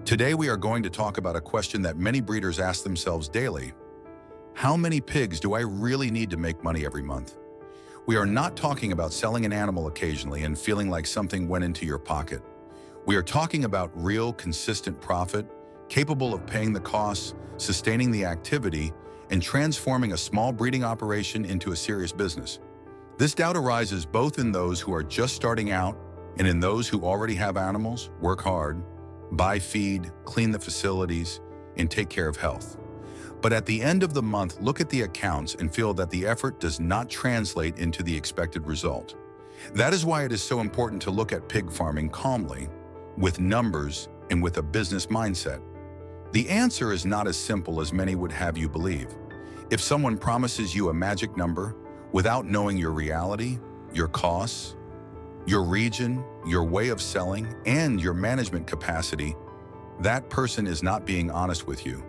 Today we are going to talk about a question that many breeders ask themselves daily. How many pigs do I really need to make money every month? We are not talking about selling an animal occasionally and feeling like something went into your pocket. We are talking about real, consistent profit, capable of paying the costs, sustaining the activity, and transforming a small breeding operation into a serious business. This doubt arises both in those who are just starting out and in those who already have animals, work hard, buy feed, clean the facilities, and take care of health. But at the end of the month, look at the accounts and feel that the effort does not translate into the expected result. That is why it is so important to look at pig farming calmly, with numbers and with a business mindset. The answer is not as simple as many would have you believe. If someone promises you a magic number without knowing your reality, your costs, your region, your way of selling, and your management capacity, that person is not being honest with you.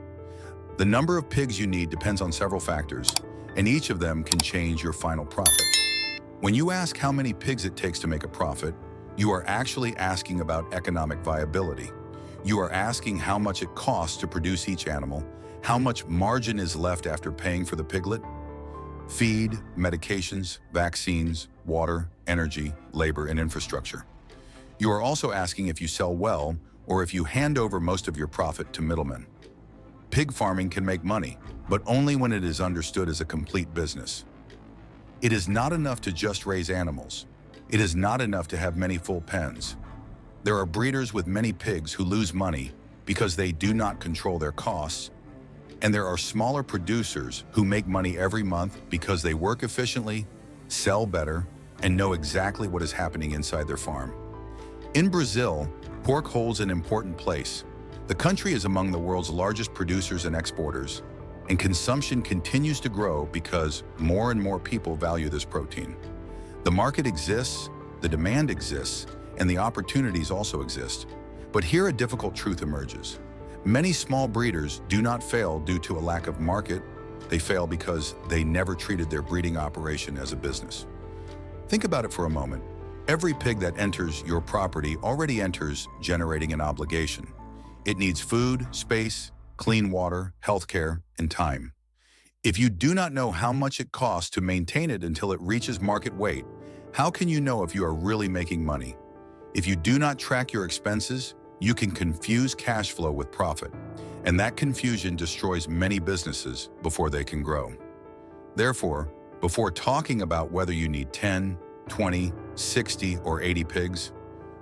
The number of pigs you need depends on several factors, and each of them can change your final profit. When you ask how many pigs it takes to make a profit, you are actually asking about economic viability. You are asking how much it costs to produce each animal, how much margin is left after paying for the piglet, feed, medications, vaccines, water, energy, labor, and infrastructure. You are also asking if you sell well or if you hand over most of your profit to middlemen. Pig farming can make money, but only when it is understood as a complete business. It is not enough to just raise animals. It is not enough to have many full pens. There are breeders with many pigs who lose money because they do not control their costs, and there are smaller producers who make money every month because they work efficiently, sell better, and know exactly what is happening inside their farm. In Brazil, pork holds an important place. The country is among the world's largest producers and exporters, and consumption continues to grow because more and more people value this protein. The market exists, the demand exists, and the opportunities also exist. But here a difficult truth emerges. Many small breeders do not fail due to a lack of market. They fail because they never treated their breeding operation as a business. Think about it for a moment. Every pig that enters your property already enters generating an obligation. It needs food, space, clean water, healthcare, and time. If you do not know how much it costs to maintain it until it reaches market weight, how can you know if you are really making money? If you do not track your expenses, you can confuse cash flow with profit, and that confusion destroys many businesses before they can grow. Therefore, before talking about whether you need 10, 20, 60, or 80 pigs,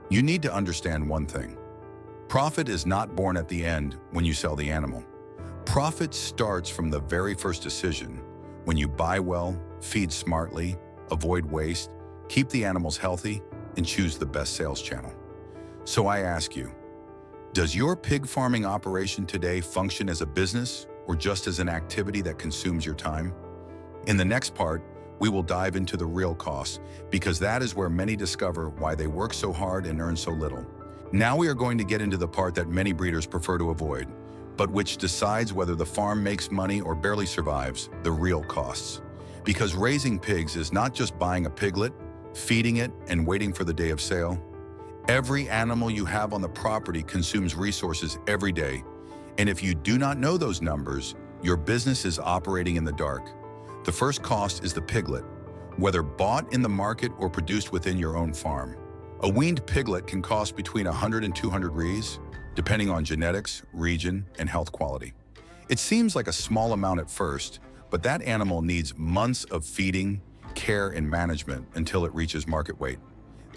you need to understand one thing. Profit is not born at the end when you sell the animal. Profit starts from the very first decision, when you buy well, feed smartly, avoid waste, keep the animals healthy, and choose the best sales channel. So I ask you, does your pig farming operation today function as a business or just as an activity that consumes your time? In the next part, we will dive into the real costs, because that is where many discover why they work so hard and earn so little. Now we are going to get into the part that many breeders prefer to avoid, but which decides whether the farm makes money or barely survives, the real costs. Because raising pigs is not just buying a piglet, feeding it, and waiting for the day of sale. Every animal you have on the property consumes resources every day, and if you do not know those numbers, your business is operating in the dark. The first cost is the piglet, whether bought in the market or produced within your own farm. A weaned piglet can cost between 100 and 200 reais, depending on genetics, region, and health quality. It seems like a small amount at first, but that animal needs months of feeding, care, and management until it reaches market weight.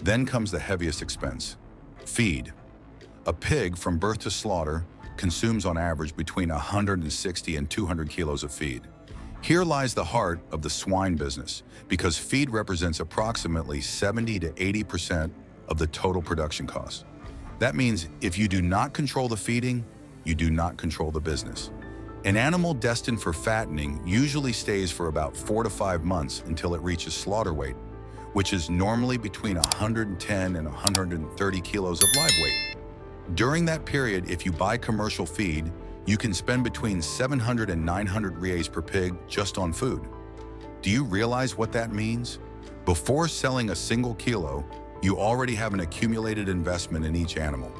Then comes the heaviest expense: feed. A pig from birth to slaughter consumes on average between 160 and 200 kilos of feed. Here lies the heart of the swine business, because feed represents approximately 70 to 80% of the total production cost. That means if you do not control the feeding, you do not control the business. An animal destined for fattening usually stays for about 4 to 5 months until it reaches slaughter weight, which is normally between 110 and 130 kilos of live weight. During that period, if you buy commercial feed, you can spend between 700 and 900 reais per pig just on food. Do you realize what that means? Before selling a single kilo, you already have an accumulated investment in each animal.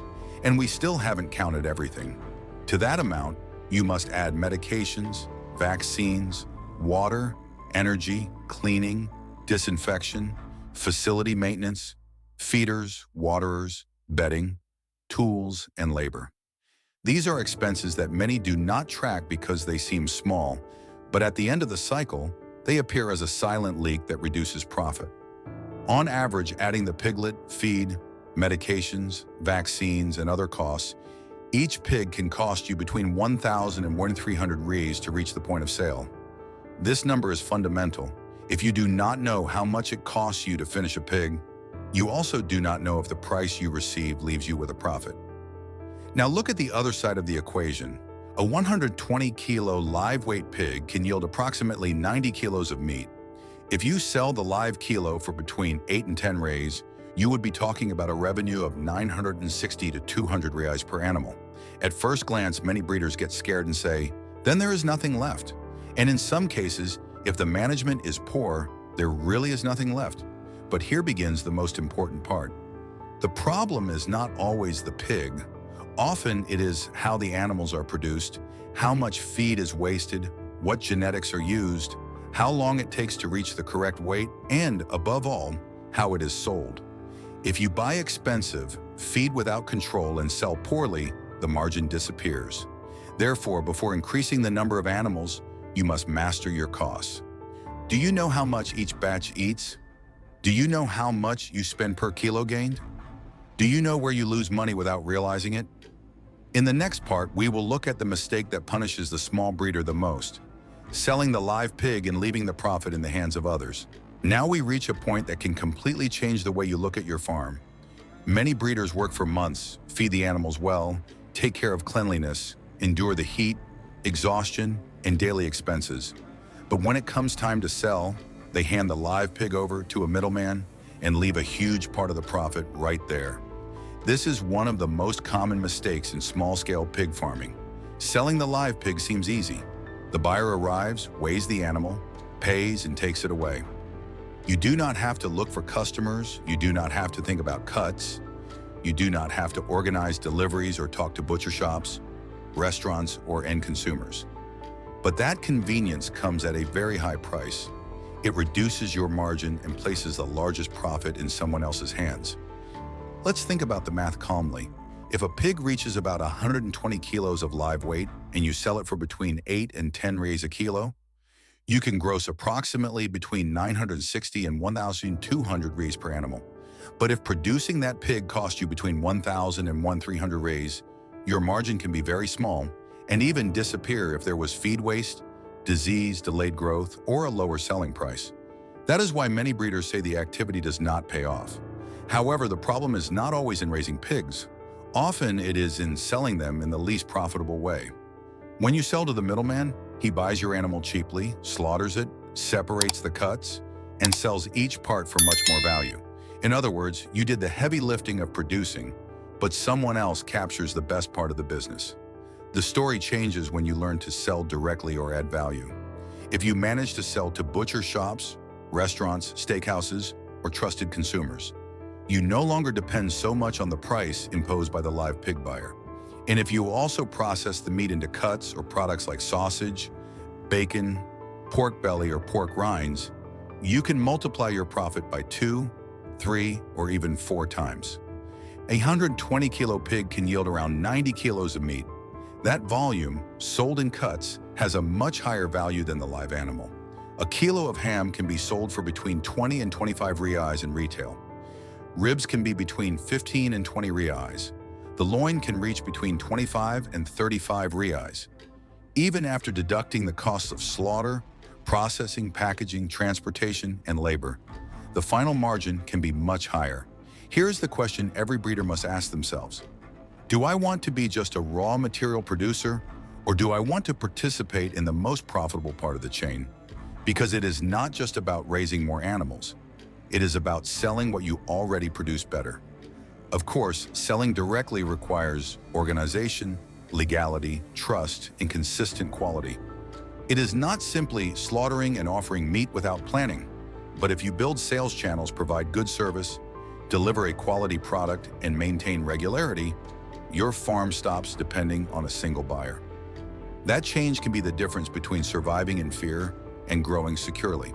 And we still haven't counted everything. To that amount, you must add medications, vaccines, water, energy, cleaning, disinfection, facility maintenance, feeders, waterers, bedding, tools, and labor. These are expenses that many do not track because they seem small, but at the end of the cycle, they appear as a silent leak that reduces profit. On average, adding the piglet, feed, medications, vaccines, and other costs, each pig can cost you between 1,000 and 1,300 reais to reach the point of sale. This number is fundamental. If you do not know how much it costs you to finish a pig, you also do not know if the price you receive leaves you with a profit. Now look at the other side of the equation. A 120-kilo live weight pig can yield approximately 90 kilos of meat. If you sell the live kilo for between 8 and 10 reais, you would be talking about a revenue of 960 to 200 reais per animal. At first glance, many breeders get scared and say, then there is nothing left. And in some cases, if the management is poor, there really is nothing left. But here begins the most important part. The problem is not always the pig. Often it is how the animals are produced, how much feed is wasted, what genetics are used, how long it takes to reach the correct weight, and above all, how it is sold. If you buy expensive, feed without control, and sell poorly, the margin disappears. Therefore, before increasing the number of animals, you must master your costs. Do you know how much each batch eats? Do you know how much you spend per kilo gained? Do you know where you lose money without realizing it? In the next part, we will look at the mistake that punishes the small breeder the most: selling the live pig and leaving the profit in the hands of others. Now we reach a point that can completely change the way you look at your farm. Many breeders work for months, feed the animals well, take care of cleanliness, endure the heat, exhaustion, and daily expenses. But when it comes time to sell, they hand the live pig over to a middleman and leave a huge part of the profit right there. This is one of the most common mistakes in small-scale pig farming. Selling the live pig seems easy. The buyer arrives, weighs the animal, pays, and takes it away. You do not have to look for customers. You do not have to think about cuts. You do not have to organize deliveries or talk to butcher shops, restaurants, or end consumers. But that convenience comes at a very high price. It reduces your margin and places the largest profit in someone else's hands. Let's think about the math calmly. If a pig reaches about 120 kilos of live weight and you sell it for between 8 and 10 reais a kilo, you can gross approximately between 960 and 1,200 reais per animal. But if producing that pig costs you between 1,000 and 1,300 reais, your margin can be very small and even disappear if there was feed waste, disease, delayed growth, or a lower selling price. That is why many breeders say the activity does not pay off. However, the problem is not always in raising pigs. Often it is in selling them in the least profitable way. When you sell to the middleman, he buys your animal cheaply, slaughters it, separates the cuts, and sells each part for much more value. In other words, you did the heavy lifting of producing, but someone else captures the best part of the business. The story changes when you learn to sell directly or add value. If you manage to sell to butcher shops, restaurants, steakhouses, or trusted consumers, you no longer depend so much on the price imposed by the live pig buyer. And if you also process the meat into cuts or products like sausage, bacon, pork belly, or pork rinds, you can multiply your profit by 2, 3, or even 4 times. A 120-kilo pig can yield around 90 kilos of meat. That volume, sold in cuts, has a much higher value than the live animal. A kilo of ham can be sold for between 20 and 25 reais in retail. Ribs can be between 15 and 20 reais. The loin can reach between 25 and 35 reais. Even after deducting the costs of slaughter, processing, packaging, transportation, and labor, the final margin can be much higher. Here is the question every breeder must ask themselves. Do I want to be just a raw material producer, or do I want to participate in the most profitable part of the chain? Because it is not just about raising more animals. It is about selling what you already produce better. Of course, selling directly requires organization, legality, trust, and consistent quality. It is not simply slaughtering and offering meat without planning, but if you build sales channels, provide good service, deliver a quality product, and maintain regularity, your farm stops depending on a single buyer. That change can be the difference between surviving in fear and growing securely.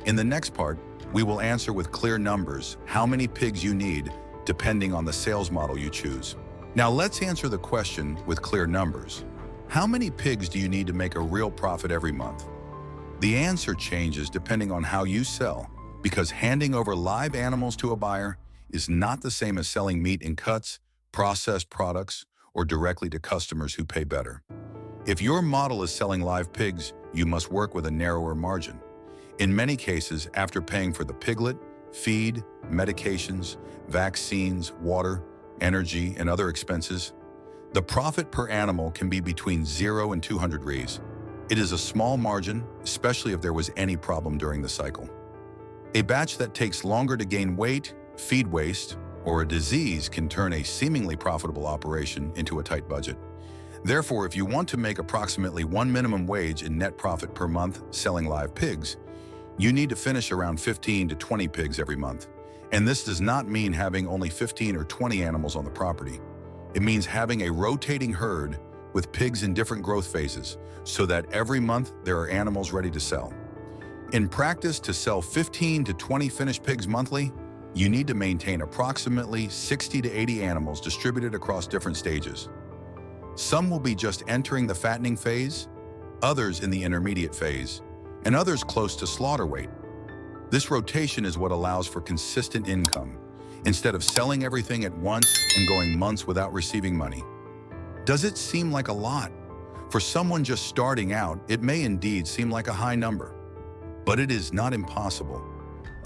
In the next part, we will answer with clear numbers how many pigs you need depending on the sales model you choose. Now let's answer the question with clear numbers. How many pigs do you need to make a real profit every month? The answer changes depending on how you sell, because handing over live animals to a buyer is not the same as selling meat in cuts, processed products, or directly to customers who pay better. If your model is selling live pigs, you must work with a narrower margin. In many cases, after paying for the piglet, feed, medications, vaccines, water, energy, and other expenses, the profit per animal can be between 0 and 200 rees. It is a small margin, especially if there was any problem during the cycle. A batch that takes longer to gain weight, feed waste, or a disease can turn a seemingly profitable operation into a tight budget. Therefore, if you want to make approximately one minimum wage in net profit per month selling live pigs, you need to finish around 15 to 20 pigs every month. And this does not mean having only 15 or 20 animals on the property. It means having a rotating herd with pigs in different growth phases, so that every month there are animals ready to sell. In practice, to sell 15 to 20 finished pigs monthly, you need to maintain approximately 60 to 80 animals distributed across different stages. Some will be just entering the fattening phase, others in the intermediate phase, and others close to slaughter weight. This rotation is what allows for consistent income, instead of selling everything at once and going months without receiving money. Does it seem like a lot? For someone just starting out, it may indeed seem like a high number, but it is not impossible.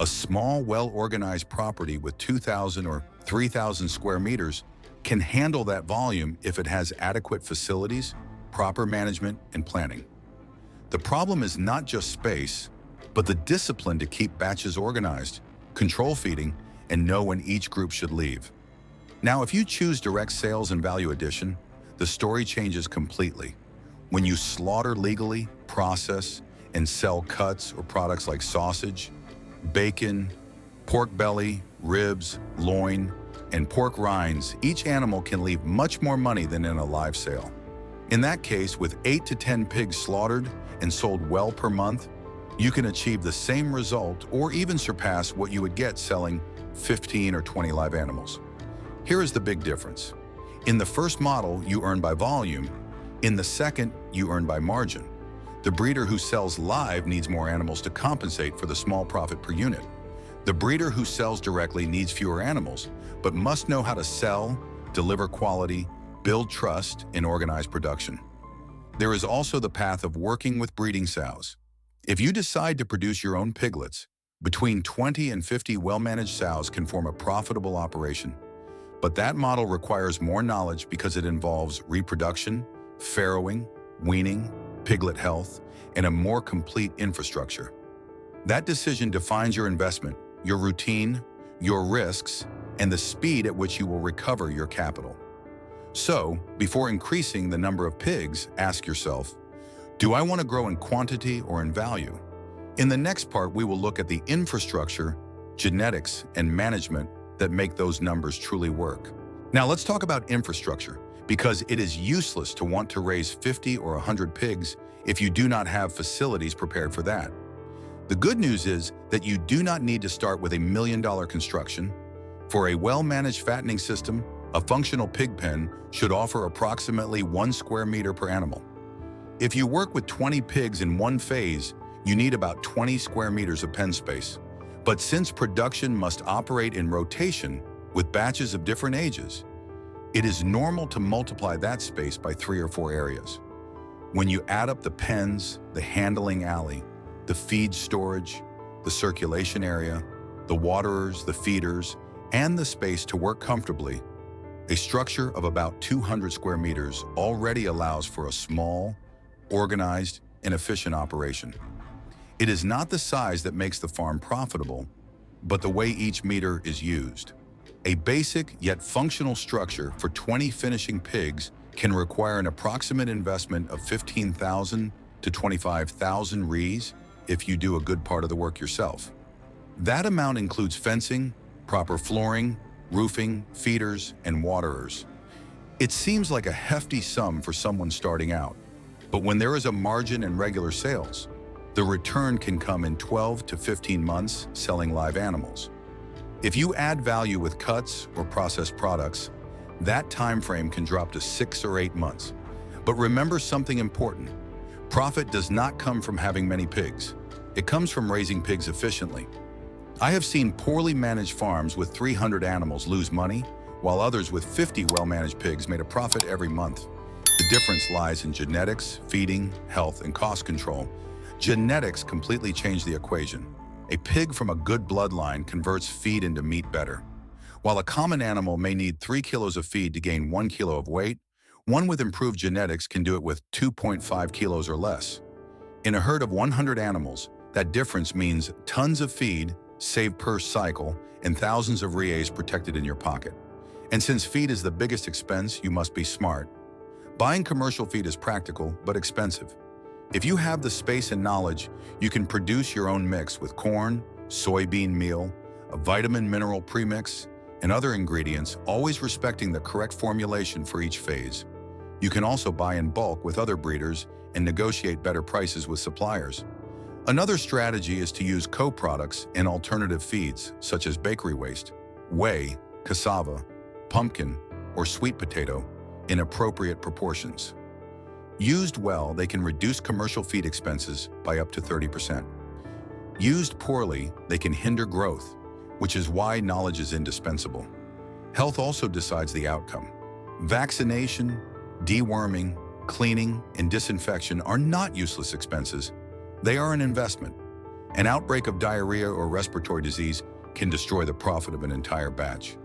A small, well-organized property with 2,000 or 3,000 square meters can handle that volume if it has adequate facilities, proper management, and planning. The problem is not just space, but the discipline to keep batches organized, control feeding, and know when each group should leave. Now, if you choose direct sales and value addition, the story changes completely. When you slaughter legally, process, and sell cuts or products like sausage, bacon, pork belly, ribs, loin, and pork rinds, each animal can leave much more money than in a live sale. In that case, with 8 to 10 pigs slaughtered and sold well per month, you can achieve the same result or even surpass what you would get selling 15 or 20 live animals. Here is the big difference. In the first model, you earn by volume. In the second, you earn by margin. The breeder who sells live needs more animals to compensate for the small profit per unit. The breeder who sells directly needs fewer animals, but must know how to sell, deliver quality, build trust, and organize production. There is also the path of working with breeding sows. If you decide to produce your own piglets, between 20 and 50 well-managed sows can form a profitable operation. But that model requires more knowledge because it involves reproduction, farrowing, weaning, piglet health, and a more complete infrastructure. That decision defines your investment, your routine, your risks, and the speed at which you will recover your capital. So, before increasing the number of pigs, ask yourself, do I want to grow in quantity or in value? In the next part, we will look at the infrastructure, genetics, and management that make those numbers truly work. Now let's talk about infrastructure, because it is useless to want to raise 50 or 100 pigs if you do not have facilities prepared for that. The good news is that you do not need to start with $1 million construction. For a well-managed fattening system, a functional pig pen should offer approximately 1 square meter per animal. If you work with 20 pigs in one phase, you need about 20 square meters of pen space. But since production must operate in rotation with batches of different ages, it is normal to multiply that space by 3 or 4 areas. When you add up the pens, the handling alley, the feed storage, the circulation area, the waterers, the feeders, and the space to work comfortably, a structure of about 200 square meters already allows for a small, organized, and efficient operation. It is not the size that makes the farm profitable, but the way each meter is used. A basic yet functional structure for 20 finishing pigs can require an approximate investment of 15,000 to 25,000 rees if you do a good part of the work yourself. That amount includes fencing, proper flooring, roofing, feeders, and waterers. It seems like a hefty sum for someone starting out, but when there is a margin in regular sales, the return can come in 12 to 15 months selling live animals. If you add value with cuts or processed products, that time frame can drop to 6 or 8 months. But remember something important. Profit does not come from having many pigs. It comes from raising pigs efficiently. I have seen poorly managed farms with 300 animals lose money, while others with 50 well-managed pigs made a profit every month. The difference lies in genetics, feeding, health, and cost control. Genetics completely change the equation. A pig from a good bloodline converts feed into meat better. While a common animal may need 3 kilos of feed to gain 1 kilo of weight, one with improved genetics can do it with 2.5 kilos or less. In a herd of 100 animals, that difference means tons of feed saved per cycle and thousands of reais protected in your pocket. And since feed is the biggest expense, you must be smart. Buying commercial feed is practical but expensive. If you have the space and knowledge, you can produce your own mix with corn, soybean meal, a vitamin-mineral premix, and other ingredients, always respecting the correct formulation for each phase. You can also buy in bulk with other breeders and negotiate better prices with suppliers. Another strategy is to use co-products in alternative feeds, such as bakery waste, whey, cassava, pumpkin, or sweet potato, in appropriate proportions. Used well, they can reduce commercial feed expenses by up to 30%. Used poorly, they can hinder growth, which is why knowledge is indispensable. Health also decides the outcome. Vaccination, deworming, cleaning, and disinfection are not useless expenses. They are an investment. An outbreak of diarrhea or respiratory disease can destroy the profit of an entire batch.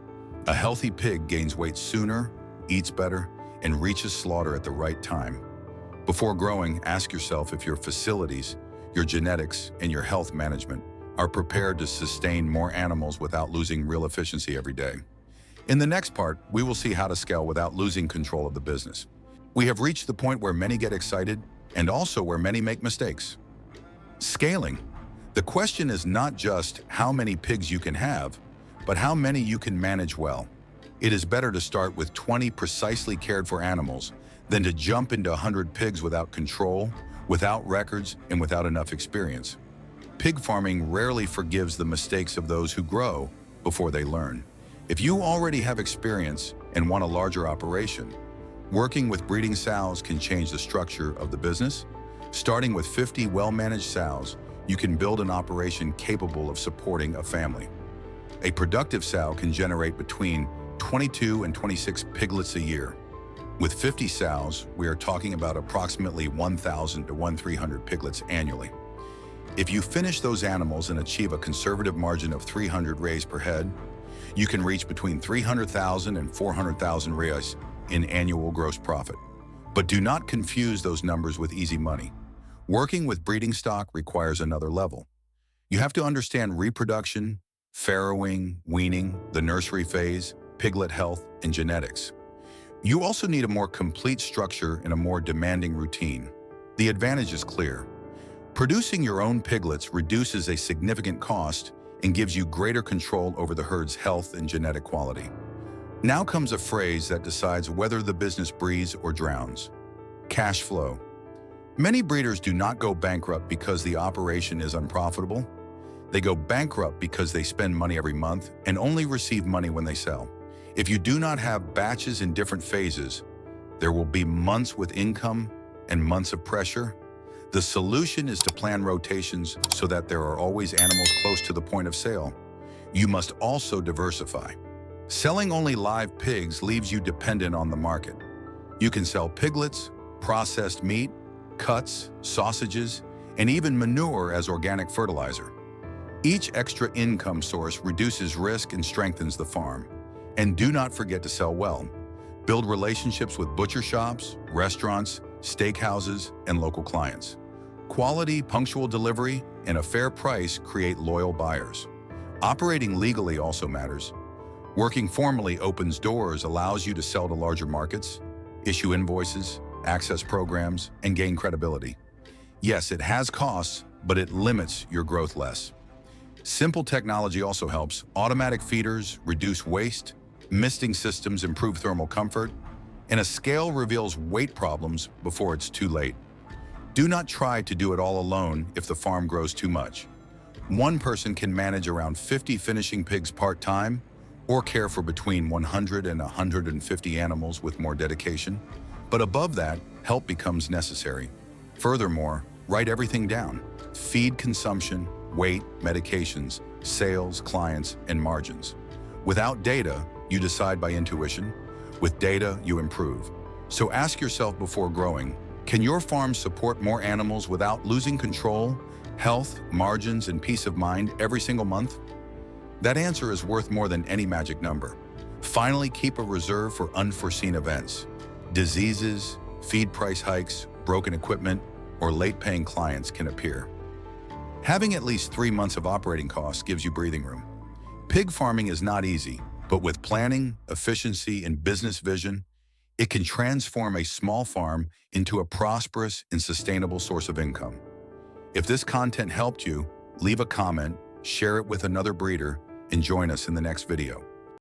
A healthy pig gains weight sooner, eats better, and reaches slaughter at the right time. Before growing, ask yourself if your facilities, your genetics, and your health management are prepared to sustain more animals without losing real efficiency every day. In the next part, we will see how to scale without losing control of the business. We have reached the point where many get excited and also where many make mistakes. Scaling. The question is not just how many pigs you can have, but how many you can manage well. It is better to start with 20 precisely cared for animals than to jump into 100 pigs without control, without records, and without enough experience. Pig farming rarely forgives the mistakes of those who grow before they learn. If you already have experience and want a larger operation, working with breeding sows can change the structure of the business. Starting with 50 well-managed sows, you can build an operation capable of supporting a family. A productive sow can generate between 22 and 26 piglets a year. With 50 sows, we are talking about approximately 1,000 to 1,300 piglets annually. If you finish those animals and achieve a conservative margin of 300 reais per head, you can reach between 300,000 and 400,000 reais in annual gross profit. But do not confuse those numbers with easy money. Working with breeding stock requires another level. You have to understand reproduction, farrowing, weaning, the nursery phase, piglet health, and genetics. You also need a more complete structure and a more demanding routine. The advantage is clear. Producing your own piglets reduces a significant cost and gives you greater control over the herd's health and genetic quality. Now comes a phrase that decides whether the business breathes or drowns: cash flow. Many breeders do not go bankrupt because the operation is unprofitable. They go bankrupt because they spend money every month and only receive money when they sell. If you do not have batches in different phases, there will be months with income and months of pressure. The solution is to plan rotations so that there are always animals close to the point of sale. You must also diversify. Selling only live pigs leaves you dependent on the market. You can sell piglets, processed meat, cuts, sausages, and even manure as organic fertilizer. Each extra income source reduces risk and strengthens the farm. And do not forget to sell well. Build relationships with butcher shops, restaurants, steakhouses, and local clients. Quality, punctual delivery, and a fair price create loyal buyers. Operating legally also matters. Working formally opens doors, allows you to sell to larger markets, issue invoices, access programs, and gain credibility. Yes, it has costs, but it limits your growth less. Simple technology also helps. Automatic feeders reduce waste, misting systems improve thermal comfort, and a scale reveals weight problems before it's too late. Do not try to do it all alone if the farm grows too much. One person can manage around 50 finishing pigs part-time or care for between 100 and 150 animals with more dedication. But above that, help becomes necessary. Furthermore, write everything down: feed consumption, weight, medications, sales, clients, and margins. Without data, you decide by intuition. With data, you improve. So ask yourself before growing, can your farm support more animals without losing control, health, margins, and peace of mind every single month? That answer is worth more than any magic number. Finally, keep a reserve for unforeseen events. Diseases, feed price hikes, broken equipment, or late-paying clients can appear. Having at least 3 months of operating costs gives you breathing room. Pig farming is not easy, but with planning, efficiency, and business vision, it can transform a small farm into a prosperous and sustainable source of income. If this content helped you, leave a comment, share it with another breeder, and join us in the next video.